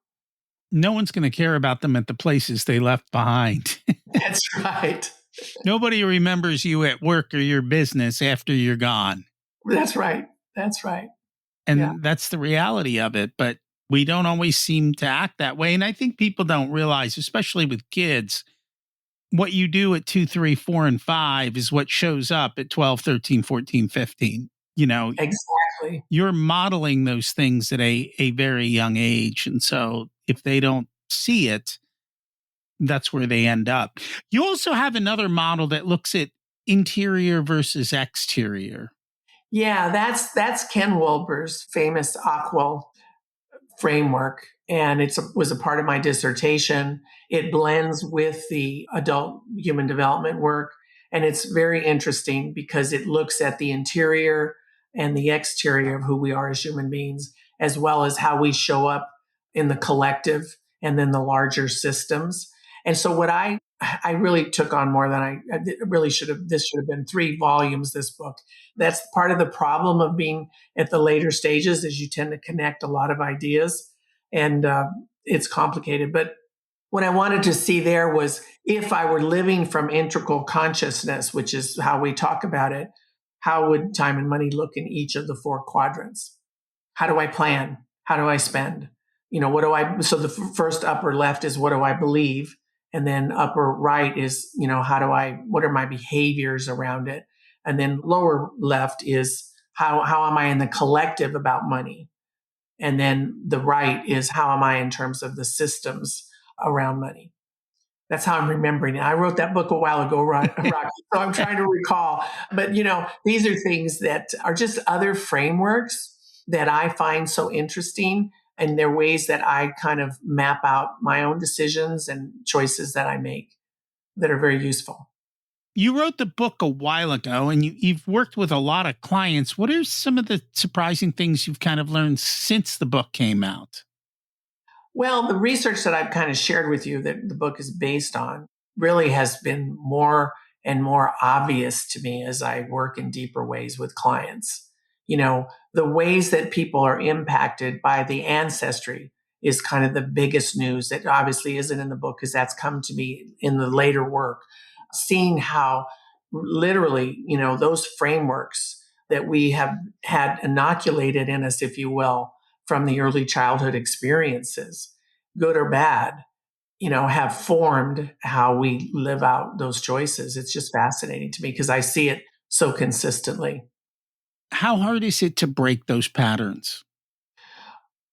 No one's going to care about them at the places they left behind. That's right. Nobody remembers you at work or your business after you're gone. That's right. That's right. And Yeah. that's the reality of it. But We don't always seem to act that way. And I think people don't realize, especially with kids, what you do at 2, 3, 4, and 5 is what shows up at 12, 13, 14, 15. You know, Exactly. you're modeling those things at a very young age. And so if they don't see it, that's where they end up. You also have another model that looks at interior versus exterior. Yeah, that's Ken Wilber's famous Aqua framework, and it was a part of my dissertation. It blends with the adult human development work, and it's very interesting because it looks at the interior and the exterior of who we are as human beings, as well as how we show up in the collective and then the larger systems. And so what I really took on more than I really should have. This should have been 3 volumes, this book. That's part of the problem of being at the later stages, is you tend to connect a lot of ideas, and it's complicated. But what I wanted to see there was, if I were living from integral consciousness, which is how we talk about it, how would time and money look in each of the 4 quadrants? How do I plan? How do I spend? What do I, so the first upper left is what do I believe? And then upper right is, what are my behaviors around it? And then lower left is how am I in the collective about money? And then the right is how am I in terms of the systems around money? That's how I'm remembering it. I wrote that book a while ago, Rocky, so I'm trying to recall. But, these are things that are just other frameworks that I find so interesting. And they're ways that I kind of map out my own decisions and choices that I make that are very useful. You wrote the book a while ago and you've worked with a lot of clients. What are some of the surprising things you've kind of learned since the book came out? Well, the research that I've kind of shared with you that the book is based on really has been more and more obvious to me as I work in deeper ways with clients. The ways that people are impacted by the ancestry is kind of the biggest news that obviously isn't in the book, because that's come to me in the later work. Seeing how literally, those frameworks that we have had inoculated in us, if you will, from the early childhood experiences, good or bad, have formed how we live out those choices. It's just fascinating to me because I see it so consistently. How hard is it to break those patterns?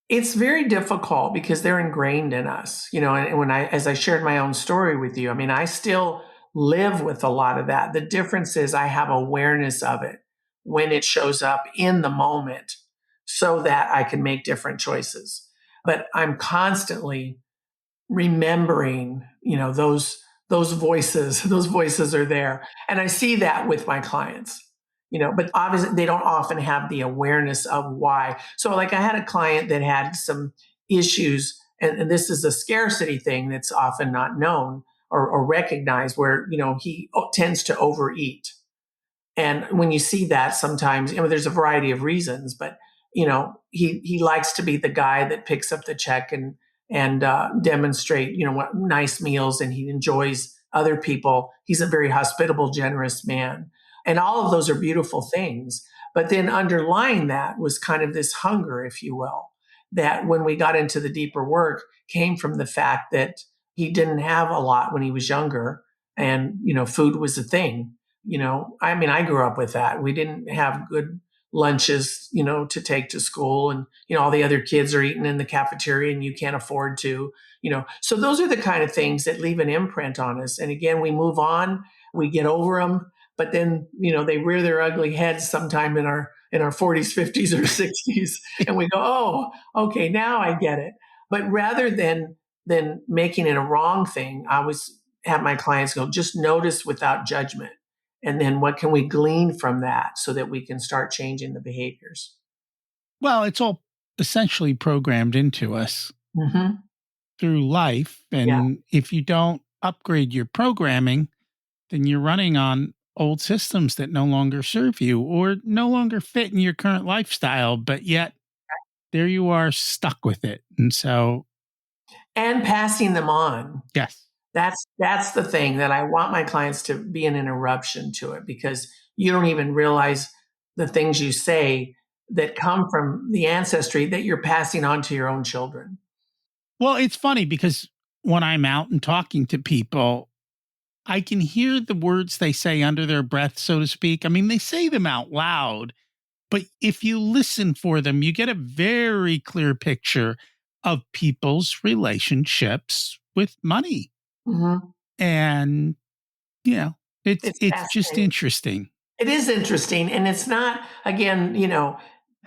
It's very difficult because they're ingrained in us, and as I shared my own story with you, I mean, I still live with a lot of that. The difference is I have awareness of it when it shows up in the moment so that I can make different choices. But I'm constantly remembering, those voices. Those voices are there. And I see that with my clients. But obviously they don't often have the awareness of why. So like I had a client that had some issues, and this is a scarcity thing that's often not known or recognized, where, he tends to overeat. And when you see that, sometimes, there's a variety of reasons, but he likes to be the guy that picks up the check and demonstrate what nice meals, and he enjoys other people. He's a very hospitable, generous man, and all of those are beautiful things. But then underlying that was kind of this hunger, if you will, that when we got into the deeper work came from the fact that he didn't have a lot when he was younger, and food was a thing. I mean, I grew up with that. We didn't have good lunches, to take to school, and, all the other kids are eating in the cafeteria and you can't afford to, so those are the kind of things that leave an imprint on us. And again, we move on, we get over them, but then, they rear their ugly heads sometime in our 40s, 50s, or 60s. And we go, oh, okay, now I get it. But rather than making it a wrong thing, I always have my clients go, just notice without judgment. And then what can we glean from that so that we can start changing the behaviors? Well, it's all essentially programmed into us Mm-hmm. through life. Yeah. And if you don't upgrade your programming, then you're running on old systems that no longer serve you or no longer fit in your current lifestyle. But yet there you are stuck with it. And so, And passing them on. yes. That's the thing that I want my clients to be an interruption to it, because you don't even realize the things you say that come from the ancestry that you're passing on to your own children. Well, it's funny because when I'm out and talking to people, I can hear the words they say under their breath, so to speak. I mean, they say them out loud, but if you listen for them, you get a very clear picture of people's relationships with money. Hmm. And, you know, it's It's it's just fascinating. interesting. It is interesting. And it's not, again,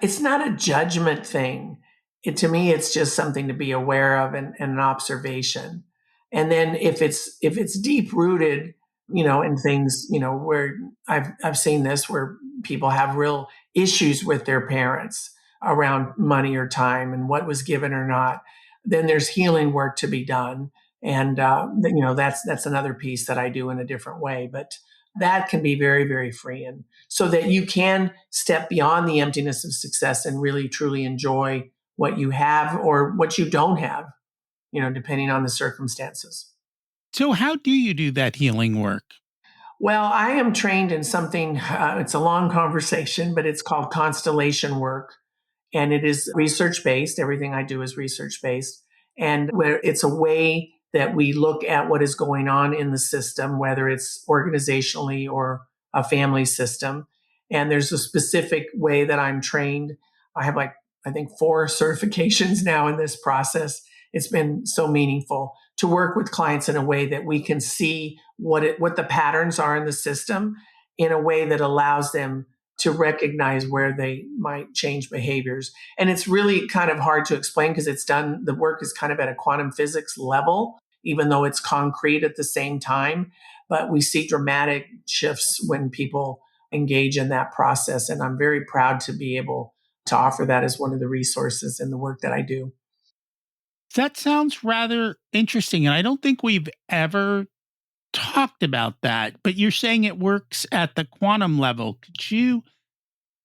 it's not a judgment thing. To me, it's just something to be aware of and an observation. And then if it's deep rooted, in things, where I've seen this where people have real issues with their parents around money or time and what was given or not, then there's healing work to be done. And that's another piece that I do in a different way. But that can be very, very freeing so that you can step beyond the emptiness of success and really truly enjoy what you have or what you don't have, depending on the circumstances. So, how do you do that healing work? Well, I am trained in something, it's a long conversation, but it's called constellation work. And it is research based. Everything I do is research based. And where it's a way that we look at what is going on in the system, whether it's organizationally or a family system. And there's a specific way that I'm trained. I have I think 4 certifications now in this process. It's been so meaningful to work with clients in a way that we can see what the patterns are in the system in a way that allows them to recognize where they might change behaviors. And it's really kind of hard to explain because the work is kind of at a quantum physics level, even though it's concrete at the same time. But we see dramatic shifts when people engage in that process. And I'm very proud to be able to offer that as one of the resources in the work that I do. That sounds rather interesting. And I don't think we've ever talked about that, but you're saying it works at the quantum level. Could you?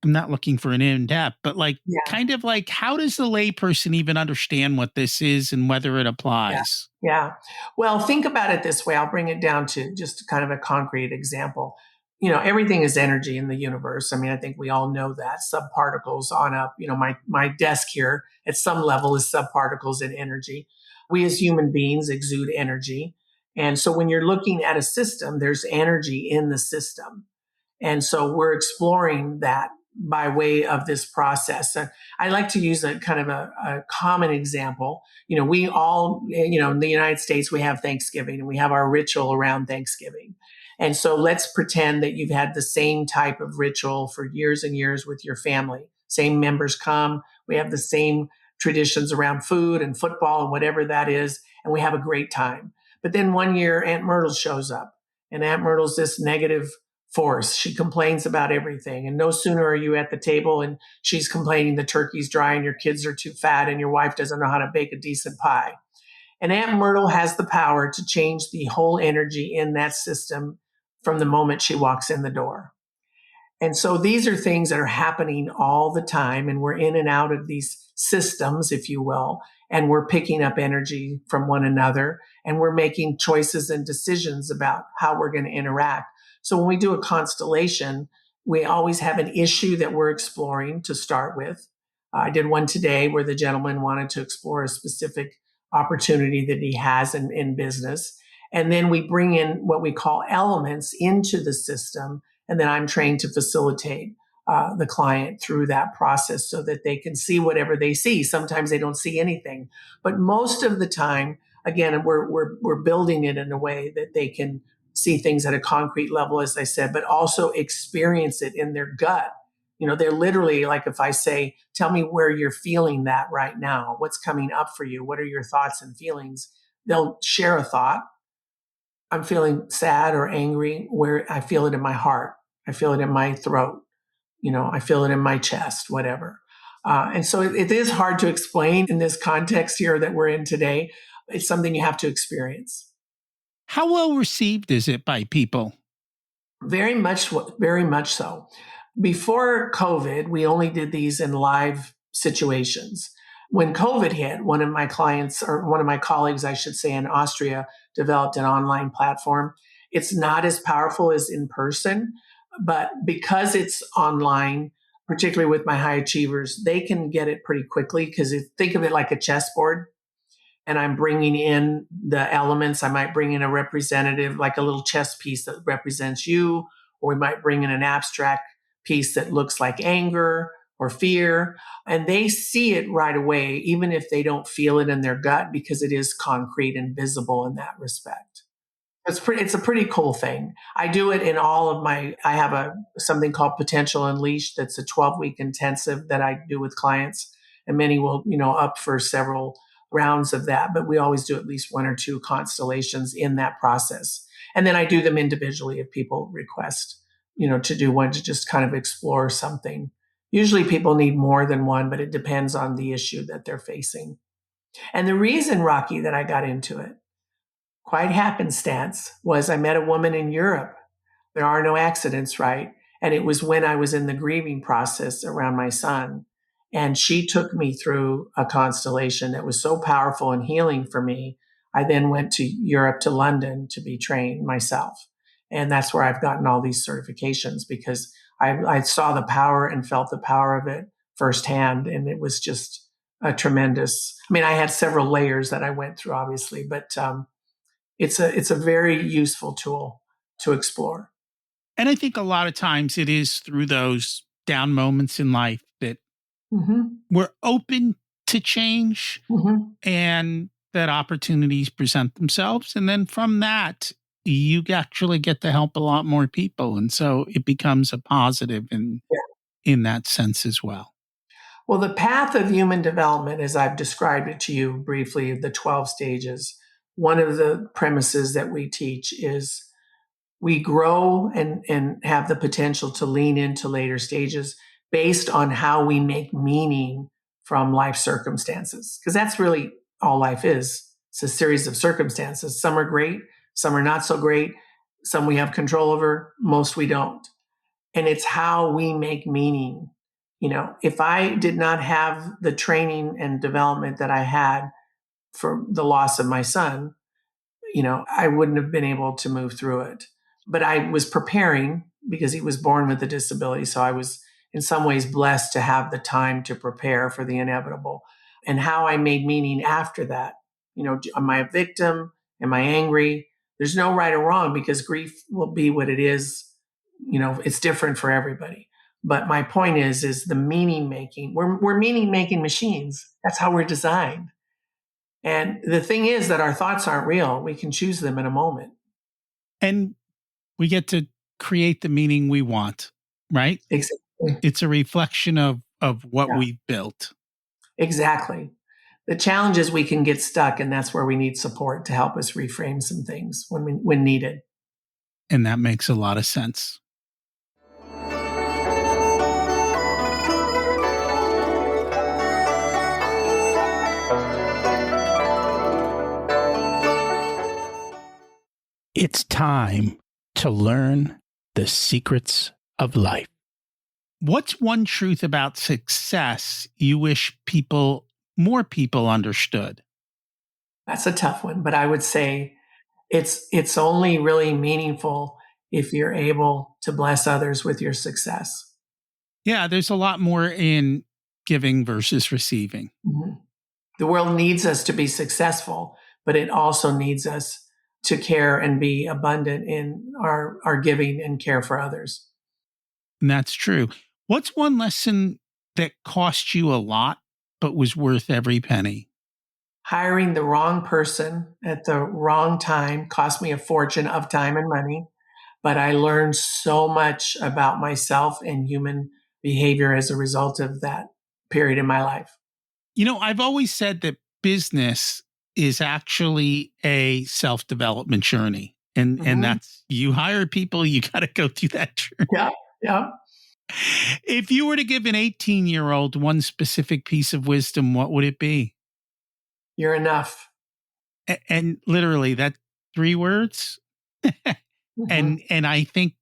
I'm not looking for an in depth, but Yeah. kind of like, how does the layperson even understand what this is and whether it Yeah. applies? Yeah. Well, think about it this way. I'll bring it down to just kind of a concrete example. Everything is energy in the universe. I mean, I think we all know that. Subparticles on up, my desk here at some level is subparticles in energy. We as human beings exude energy. And so when you're looking at a system, there's energy in the system. And so we're exploring that by way of this process. I like to use a kind of a common example. We all, in the United States, we have Thanksgiving and we have our ritual around Thanksgiving. And so let's pretend that you've had the same type of ritual for years and years with your family. Same members come. We have the same traditions around food and football and whatever that is. And we have a great time. But then one year, Aunt Myrtle shows up. And Aunt Myrtle's this negative force. She complains about everything. And no sooner are you at the table and she's complaining the turkey's dry and your kids are too fat and your wife doesn't know how to bake a decent pie. And Aunt Myrtle has the power to change the whole energy in that system from the moment she walks in the door. And so these are things that are happening all the time, and we're in and out of these systems, if you will, and we're picking up energy from one another, and we're making choices and decisions about how we're going to interact. So when we do a constellation, we always have an issue that we're exploring to start with. I did one today where the gentleman wanted to explore a specific opportunity that he has in business. And then we bring in what we call elements into the system, and then I'm trained to facilitate the client through that process so that they can see whatever they see. Sometimes they don't see anything, but most of the time, again, we're building it in a way that they can see things at a concrete level, as I said, but also experience it in their gut. They're literally like, if I say, tell me where you're feeling that right now, what's coming up for you? What are your thoughts and feelings? They'll share a thought. I'm feeling sad or angry, where I feel it in my heart. I feel it in my throat. I feel it in my chest, whatever. And so it is hard to explain in this context here that we're in today. It's something you have to experience. How well received is it by people? Very much so. Before COVID, we only did these in live situations. When COVID hit, one of my clients, or one of my colleagues, I should say, in Austria, developed an online platform. It's not as powerful as in person, but because it's online, particularly with my high achievers, they can get it pretty quickly because think of it like a chessboard. And I'm bringing in the elements. I might bring in a representative, like a little chess piece that represents you, or we might bring in an abstract piece that looks like anger or fear. And they see it right away, even if they don't feel it in their gut, because it is concrete and visible in that respect. It's a pretty cool thing. I do it in all of my, I have something called Potential Unleashed. That's a 12-week intensive that I do with clients, and many will, up for several rounds of that, but we always do at least one or two constellations in that process. And then I do them individually if people request, to do one to just kind of explore something. Usually people need more than one, but it depends on the issue that they're facing. And the reason, Rocky, that I got into it, quite happenstance, was I met a woman in Europe. There are no accidents, right? And it was when I was in the grieving process around my son. And she took me through a constellation that was so powerful and healing for me. I then went to Europe, to London, to be trained myself. And that's where I've gotten all these certifications, because I saw the power and felt the power of it firsthand. And it was just a tremendous, I had several layers that I went through, obviously, but it's a very useful tool to explore. And I think a lot of times it is through those down moments in life that we're open to change and that opportunities present themselves. And then from that, you actually get to help a lot more people. And so it becomes a positive in that sense as well. Well, the path of human development, as I've described it to you briefly, the 12 stages, one of the premises that we teach is we grow and have the potential to lean into later stages based on how we make meaning from life circumstances. Because that's really all life is. It's a series of circumstances. Some are great, some are not so great, some we have control over, most we don't. And it's how we make meaning. If I did not have the training and development that I had for the loss of my son, I wouldn't have been able to move through it. But I was preparing because he was born with a disability. So I was in some ways blessed to have the time to prepare for the inevitable. And how I made meaning after that. Am I a victim? Am I angry? There's no right or wrong, because grief will be what it is. It's different for everybody. But my point is the meaning making. We're meaning making machines. That's how we're designed. And the thing is that our thoughts aren't real. We can choose them in a moment. And we get to create the meaning we want, right? Exactly. It's a reflection of what Yeah. we've built. Exactly. The challenge is we can get stuck, and that's where we need support to help us reframe some things when needed. And that makes a lot of sense. It's time to learn the secrets of life. What's one truth about success you wish more people understood? That's a tough one, but I would say it's only really meaningful if you're able to bless others with your success. Yeah, there's a lot more in giving versus receiving. The world needs us to be successful, but it also needs us to care and be abundant in our giving and care for others. And that's true. What's one lesson that cost you a lot, but was worth every penny? Hiring the wrong person at the wrong time cost me a fortune of time and money, but I learned so much about myself and human behavior as a result of that period in my life. I've always said that business is actually a self-development journey. And that's, you hire people, you got to go through that journey. Yeah. Yeah. If you were to give an 18-year-old one specific piece of wisdom, what would it be? You're enough. And literally that 3 words. And I think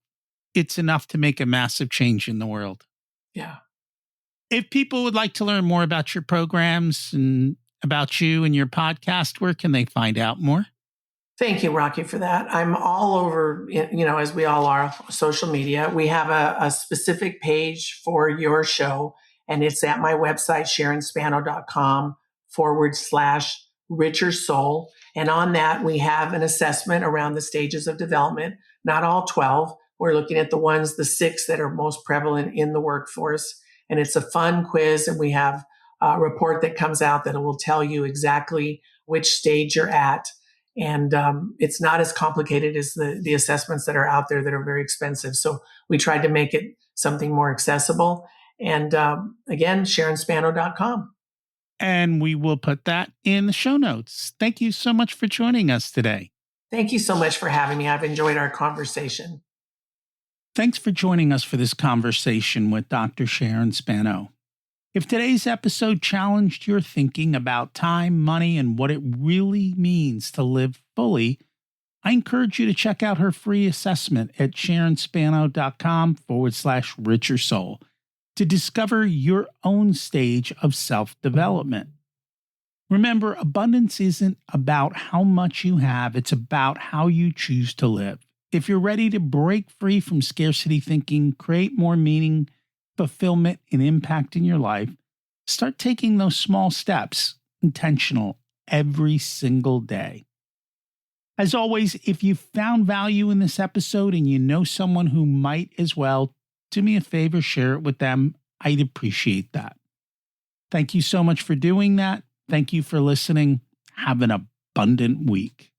it's enough to make a massive change in the world. Yeah. If people would like to learn more about your programs and about you and your podcast, where can they find out more? Thank you, Rocky, for that. I'm all over, as we all are, social media. We have a specific page for your show, and it's at my website, sharonspano.com/richer soul. And on that, we have an assessment around the stages of development, not all 12. We're looking at the 6 that are most prevalent in the workforce. And it's a fun quiz, and we have a report that comes out that will tell you exactly which stage you're at. And it's not as complicated as the assessments that are out there that are very expensive. So we tried to make it something more accessible. And again, SharonSpano.com. And we will put that in the show notes. Thank you so much for joining us today. Thank you so much for having me. I've enjoyed our conversation. Thanks for joining us for this conversation with Dr. Sharon Spano. If today's episode challenged your thinking about time, money, and what it really means to live fully, I encourage you to check out her free assessment at SharonSpano.com/richer soul to discover your own stage of self-development. Remember, abundance isn't about how much you have, it's about how you choose to live. If you're ready to break free from scarcity thinking, create more meaning, fulfillment, and impact in your life, start taking those small steps, intentional, every single day. As always, if you found value in this episode and you know someone who might as well, do me a favor, share it with them. I'd appreciate that. Thank you so much for doing that. Thank you for listening. Have an abundant week.